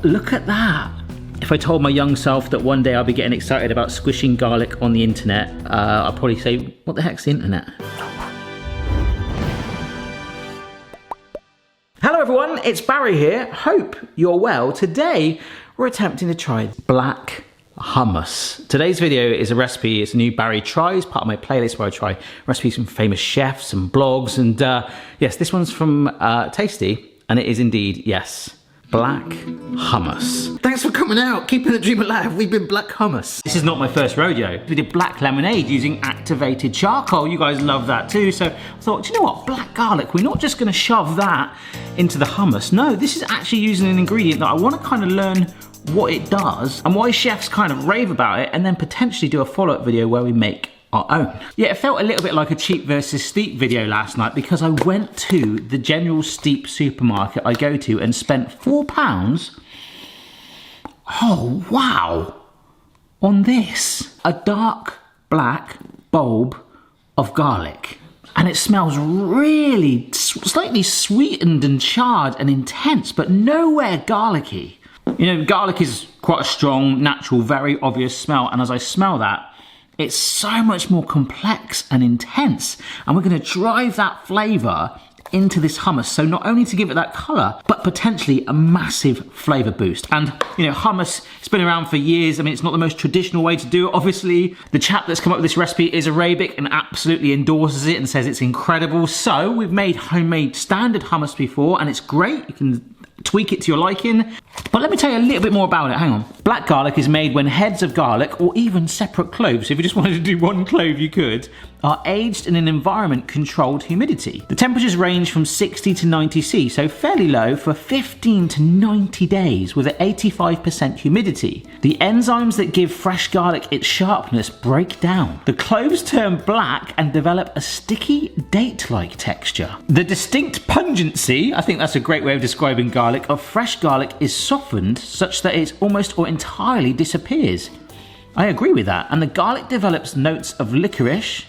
look at that. If I told my young self that one day I'll be getting excited about squishing garlic on the internet, I'd probably say, what the heck's the internet? Hello everyone, it's Barry here. Hope you're well. Today, we're attempting to try black hummus. Today's video is a recipe, it's a new Barry Tries, part of my playlist where I try recipes from famous chefs and blogs. And yes, this one's from Tasty, and it is indeed, yes, black hummus. Thanks for coming out, keeping the dream alive. We've been black hummus. This is not my first rodeo. We did black lemonade using activated charcoal. You guys love that too. So I thought, do you know what? Black garlic, we're not just gonna shove that into the hummus. No, this is actually using an ingredient that I wanna kind of learn what it does and why chefs kind of rave about it, and then potentially do a follow-up video where we make our own. Yeah, it felt a little bit like a cheap versus steep video last night because I went to the general steep supermarket I go to and spent £4, oh wow, on this. A dark black bulb of garlic. And it smells really slightly sweetened and charred and intense, but nowhere garlicky. You know, garlic is quite a strong, natural, very obvious smell, and as I smell that, it's so much more complex and intense, and we're going to drive that flavour into this hummus, so not only to give it that colour, but potentially a massive flavour boost. And, you know, hummus, it's been around for years. I mean, it's not the most traditional way to do it, obviously. The chap that's come up with this recipe is Arabic and absolutely endorses it and says it's incredible. So, we've made homemade standard hummus before, and it's great. You can tweak it to your liking. But let me tell you a little bit more about it, hang on. Black garlic is made when heads of garlic, or even separate cloves, so if you just wanted to do one clove you could, are aged in an environment controlled humidity. The temperatures range from 60 to 90 C, so fairly low, for 15 to 90 days with an 85% humidity. The enzymes that give fresh garlic its sharpness break down. The cloves turn black and develop a sticky, date-like texture. The distinct pungency, I think that's a great way of describing garlic, of fresh garlic is softened such that it almost or entirely disappears. I agree with that. And the garlic develops notes of licorice,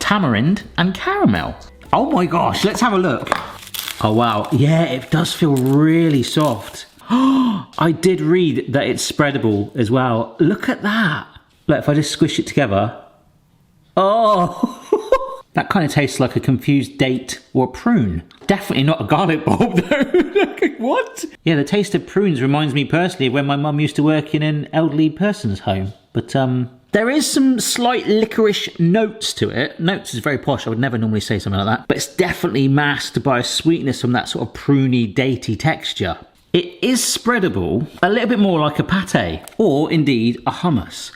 tamarind and caramel. Oh my gosh, let's have a look. Oh wow, yeah, it does feel really soft. I did read that it's spreadable as well. Look at that. Look, if I just squish it together. Oh, that kind of tastes like a confused date or a prune. Definitely not a garlic bulb though. What? Yeah, the taste of prunes reminds me personally of when my mum used to work in an elderly person's home. But there is some slight licorice notes to it. Notes is very posh, I would never normally say something like that. But it's definitely masked by a sweetness from that sort of pruny, datey texture. It is spreadable, a little bit more like a pate, or indeed a hummus.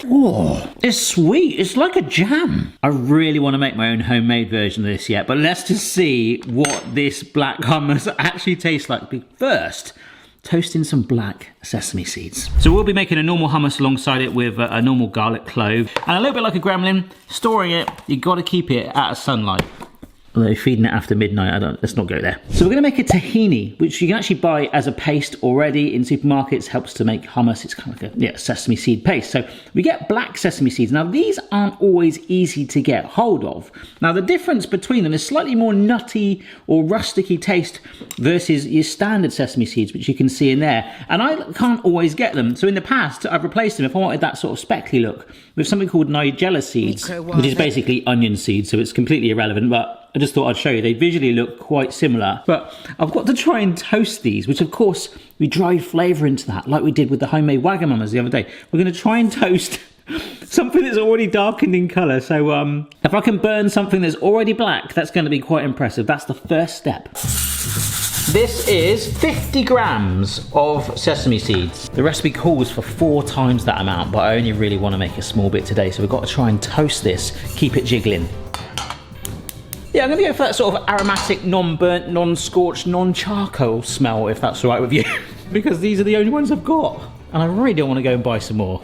Oh, it's sweet, it's like a jam. I really want to make my own homemade version of this yet, but let's just see what this black hummus actually tastes like. First, toasting some black sesame seeds. So we'll be making a normal hummus alongside it with a normal garlic clove. And a little bit like a gremlin, storing it, you got to keep it out of sunlight. Although feeding it after midnight, let's not go there. So we're gonna make a tahini, which you can actually buy as a paste already in supermarkets, helps to make hummus. It's kind of like a sesame seed paste. So we get black sesame seeds. Now these aren't always easy to get hold of. Now the difference between them is slightly more nutty or rusticy taste versus your standard sesame seeds, which you can see in there. And I can't always get them. So in the past, I've replaced them, if I wanted that sort of speckly look, with something called nigella seeds, which is basically onion seeds, so it's completely irrelevant, but I just thought I'd show you. They visually look quite similar, but I've got to try and toast these, which of course we drive flavour into that, like we did with the homemade Wagamamas the other day. We're going to try and toast something that's already darkened in colour. So if I can burn something that's already black, that's going to be quite impressive. That's the first step. This is 50 grams of sesame seeds. The recipe calls for 4 times that amount, but I only really want to make a small bit today, so we've got to try and toast this, keep it jiggling. Yeah, I'm going to go for that sort of aromatic, non-burnt, non-scorched, non-charcoal smell, if that's all right with you. Because these are the only ones I've got. And I really don't want to go and buy some more.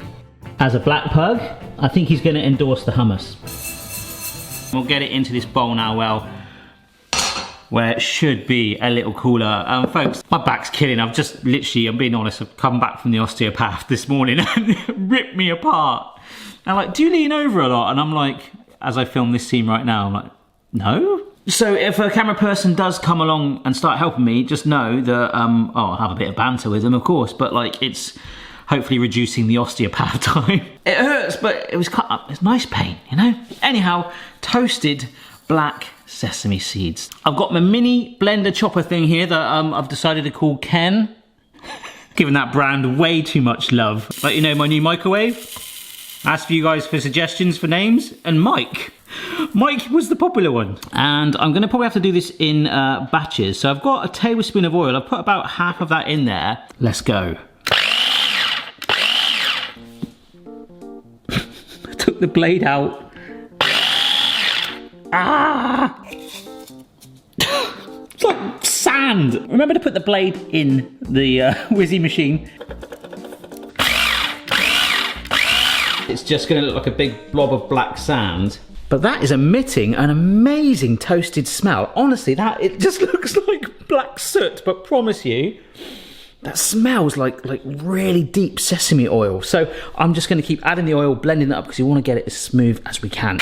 As a black pug, I think he's going to endorse the hummus. We'll get it into this bowl now, well, where it should be a little cooler. Folks, my back's killing. I've just literally, I'm being honest, I've come back from the osteopath this morning and ripped me apart. And like, do you lean over a lot? And I'm like, as I film this scene right now, I'm like, no, So if a camera person does come along and start helping me, just know that I'll have a bit of banter with them, of course, but like it's hopefully reducing the osteopath time. It hurts, but it was cut up. It's nice pain, you know? Anyhow, toasted black sesame seeds. I've got my mini blender chopper thing here that I've decided to call Ken. Giving that brand way too much love. Like, you know, my new microwave. Asked for you guys for suggestions for names, and Mike was the popular one. And I'm gonna probably have to do this in batches. So I've got a tablespoon of oil. I've put about half of that in there. Let's go. I took the blade out. Ah! It's like sand. Remember to put the blade in the whizzy machine. It's just gonna look like a big blob of black sand. But that is emitting an amazing toasted smell. Honestly, it just looks like black soot, but promise you, that smells like really deep sesame oil. So I'm just gonna keep adding the oil, blending it up, because you wanna get it as smooth as we can.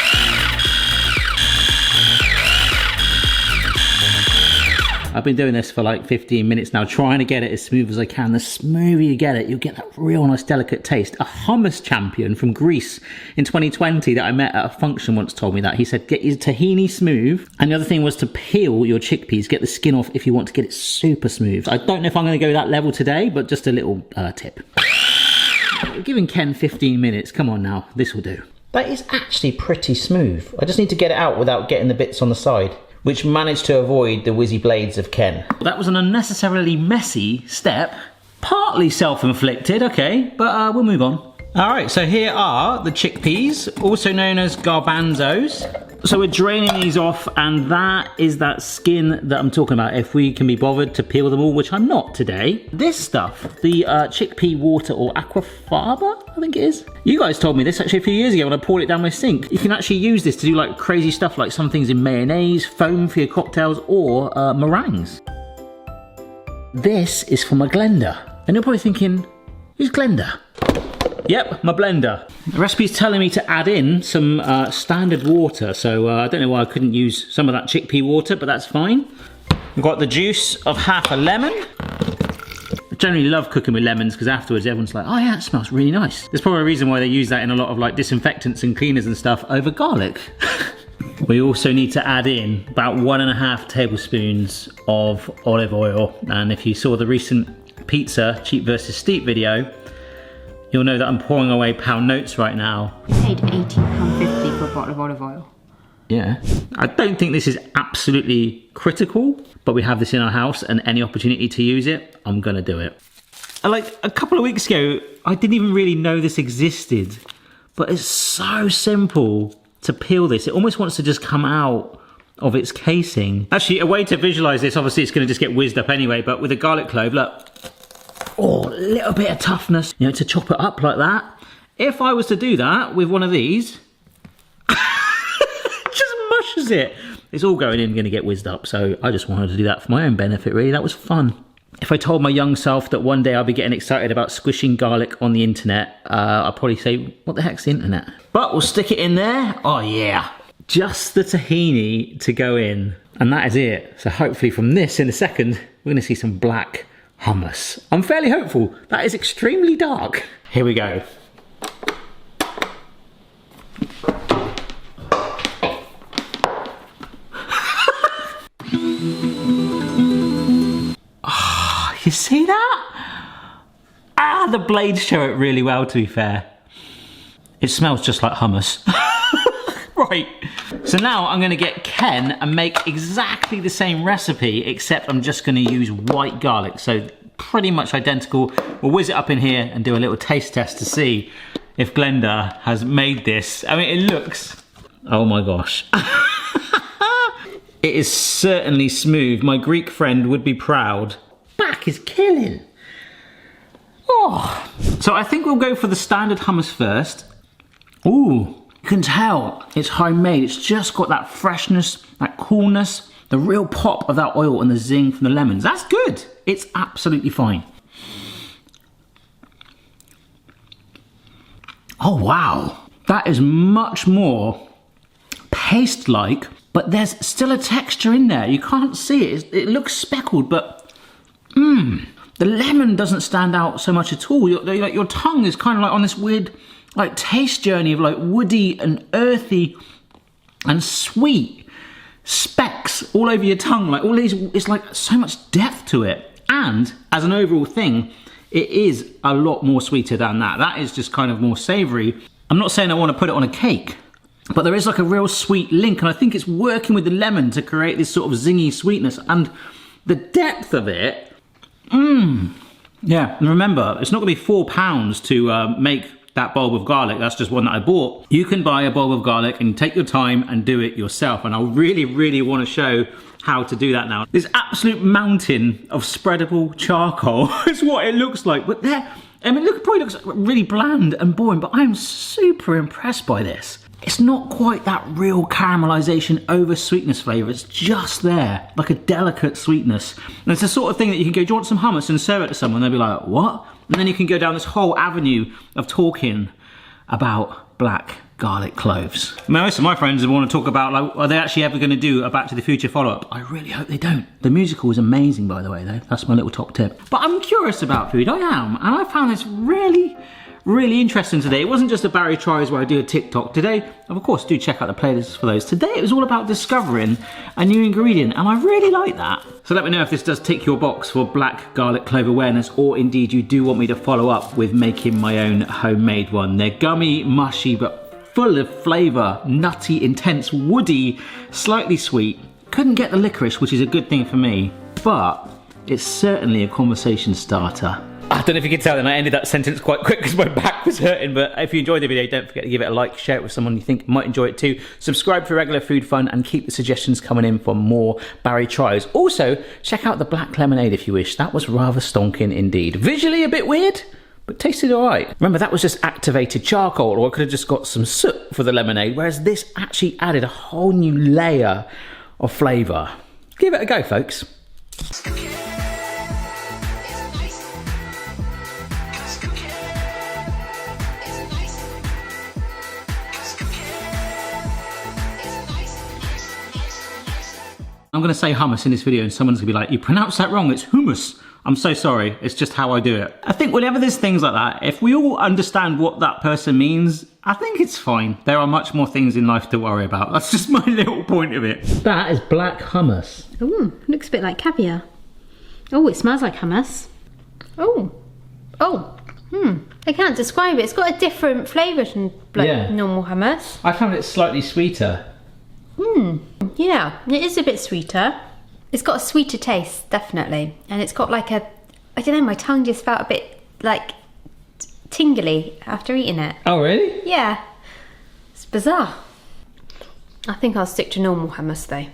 I've been doing this for like 15 minutes now, trying to get it as smooth as I can. The smoother you get it, you'll get that real nice delicate taste. A hummus champion from Greece in 2020 that I met at a function once told me that. He said, get your tahini smooth. And the other thing was to peel your chickpeas, get the skin off if you want to get it super smooth. I don't know if I'm gonna go that level today, but just a little tip. We're giving Ken 15 minutes, come on now, this will do. That is actually pretty smooth. I just need to get it out without getting the bits on the side, which managed to avoid the whizzy blades of Ken. That was an unnecessarily messy step, partly self-inflicted, okay, but we'll move on. All right, so here are the chickpeas, also known as garbanzos. So we're draining these off, and that is that skin that I'm talking about, if we can be bothered to peel them all, which I'm not today. This stuff, the chickpea water, or aquafaba, I think it is. You guys told me this actually a few years ago when I poured it down my sink. You can actually use this to do like crazy stuff, like some things in mayonnaise, foam for your cocktails, or meringues. This is for my blender. And you're probably thinking, who's Glenda? Yep, my blender. The recipe's telling me to add in some standard water, so I don't know why I couldn't use some of that chickpea water, but that's fine. We've got the juice of half a lemon. I generally love cooking with lemons because afterwards everyone's like, oh yeah, it smells really nice. There's probably a reason why they use that in a lot of like disinfectants and cleaners and stuff over garlic. We also need to add in about 1.5 tablespoons of olive oil. And if you saw the recent pizza cheap versus steep video, you'll know that I'm pouring away pound notes right now. I paid £18.50 for a bottle of olive oil. Yeah. I don't think this is absolutely critical, but we have this in our house, and any opportunity to use it, I'm gonna do it. Like a couple of weeks ago, I didn't even really know this existed, but it's so simple to peel this. It almost wants to just come out of its casing. Actually, a way to visualize this, obviously it's gonna just get whizzed up anyway, but with a garlic clove, look. Oh, a little bit of toughness, you know, to chop it up like that. If I was to do that with one of these, just mushes it. It's all going in, gonna get whizzed up, so I just wanted to do that for my own benefit, really. That was fun. If I told my young self that one day I'll be getting excited about squishing garlic on the internet, I'd probably say, what the heck's the internet? But we'll stick it in there. Oh yeah. Just the tahini to go in, and that is it. So hopefully from this in a second, we're gonna see some black hummus. I'm fairly hopeful. That is extremely dark. Here we go. Oh, you see that? Ah, the blades show it really well, to be fair. It smells just like hummus. Right. So now I'm gonna get Ken and make exactly the same recipe, except I'm just gonna use white garlic. So pretty much identical. We'll whiz it up in here and do a little taste test to see if Glenda has made this. I mean, it looks, oh my gosh. It is certainly smooth. My Greek friend would be proud. Back is killing. Oh. So I think we'll go for the standard hummus first. Ooh. You can tell it's homemade. It's just got that freshness, that coolness, the real pop of that oil and the zing from the lemons. That's good. It's absolutely fine. Oh wow. That is much more paste-like, but there's still a texture in there. You can't see it. It looks speckled, but the lemon doesn't stand out so much at all. Your tongue is kind of like on this weird like taste journey of like woody and earthy and sweet specks all over your tongue. Like all these, it's like so much depth to it. And as an overall thing, it is a lot more sweeter than that. That is just kind of more savoury. I'm not saying I want to put it on a cake, but there is like a real sweet link, and I think it's working with the lemon to create this sort of zingy sweetness, and the depth of it. Yeah, and remember, it's not going to be £4 to make that bulb of garlic. That's just one that I bought. You can buy a bulb of garlic and take your time and do it yourself, and I really want to show how to do that now. This absolute mountain of spreadable charcoal is what it looks like, but there, I mean, look, it probably looks really bland and boring, but I'm super impressed by this. It's not quite that real caramelization over sweetness flavour. It's just there, like a delicate sweetness. And it's the sort of thing that you can go, do you want some hummus, and serve it to someone, they'll be like, what? And then you can go down this whole avenue of talking about black garlic cloves. Most of my friends want to talk about, like, are they actually ever going to do a Back to the Future follow-up? I really hope they don't. The musical was amazing, by the way, though. That's my little top tip. But I'm curious about food, I am. And I found this really interesting today. It wasn't just a Barry Tries where I do a TikTok. Today, of course, do check out the playlists for those. Today it was all about discovering a new ingredient, and I really like that. So let me know if this does tick your box for black garlic clove awareness, or indeed you do want me to follow up with making my own homemade one. They're gummy, mushy, but full of flavour, nutty, intense, woody, slightly sweet. Couldn't get the licorice, which is a good thing for me, but it's certainly a conversation starter. I don't know if you can tell, and I ended that sentence quite quick because my back was hurting, but if you enjoyed the video, don't forget to give it a like, share it with someone you think might enjoy it too. Subscribe for regular food fun, and keep the suggestions coming in for more Barry Tries. Also, check out the black lemonade if you wish. That was rather stonking indeed. Visually a bit weird, but tasted all right. Remember, that was just activated charcoal, or I could have just got some soot for the lemonade, whereas this actually added a whole new layer of flavour. Give it a go, folks. I'm going to say hummus in this video, and someone's going to be like, you pronounced that wrong, it's hummus. I'm so sorry, it's just how I do it. I think whenever there's things like that, if we all understand what that person means, I think it's fine. There are much more things in life to worry about. That's just my little point of it. That is black hummus. Ooh, looks a bit like caviar. Oh, it smells like hummus. I can't describe it. It's got a different flavour than normal hummus. I found it slightly sweeter. Yeah, it is a bit sweeter. It's got a sweeter taste, definitely. And it's got like a, I don't know, my tongue just felt a bit like tingly after eating it. Oh, really? Yeah. It's bizarre. I think I'll stick to normal hummus though.